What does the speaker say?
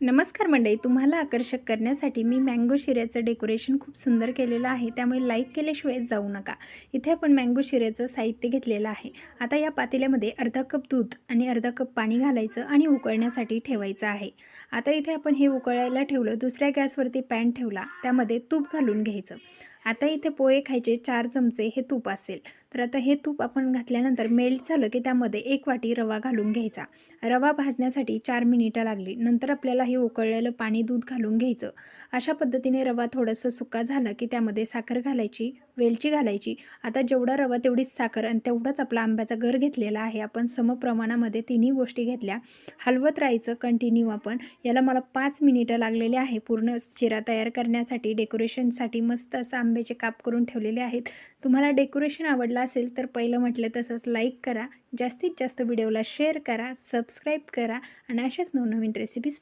नमस्कार मंडळी, तुम्हाला आकर्षक करण्यासाठी मी मँगो शिऱ्याचं डेकोरेशन खूप सुंदर केलेलं आहे, त्यामुळे लाईक केल्याशिवाय जाऊ नका। इथे आपण मँगो शिऱ्याचं साहित्य घेतलेलं आहे। आता या पातेल्यामध्ये अर्धा कप दूध आणि अर्धा कप पाणी घालायचं आणि उकळण्यासाठी ठेवायचं आहे। आता इथे आपण हे उकळायला ठेवलं, दुसऱ्या गॅसवरती पॅन ठेवला, त्यामध्ये तूप घालून घ्यायचं। आता इथे पोहे खायचे 4 चमचे हे तूप असेल, तर आता हे तूप आपण घातल्यानंतर मेल्ट झालं की त्यामध्ये 1 वाटी रवा घालून घ्यायचा। रवा भाजण्यासाठी 4 मिनिटं लागली। नंतर आपल्याला हे उकळलेलं पाणी दूध घालून घ्यायचं। अशा पद्धतीने रवा थोडंसं सुका झाला की त्यामध्ये साखर घालायची, वेलची घालायची। आता जेवढा रवा तेवढीच साखर आणि तेवढाच आपला आंब्याचा गर घेतलेला आहे आपण समप्रमाणामध्ये तिन्ही गोष्टी घेतल्या। हलवत राहायचं कंटिन्यू आपण। याला मला 5 मिनिटं लागलेले आहे पूर्ण शिरा तयार करण्यासाठी। डेकोरेशनसाठी मस्त असं आंब्याचे काप करून ठेवलेले आहेत। तुम्हाला डेकोरेशन आवडलं असेल तर पहिलं म्हटलं तसंच लाईक करा, जास्तीत जास्त व्हिडिओला शेअर करा, सबस्क्राईब करा आणि अशाच नवनवीन रेसिपीज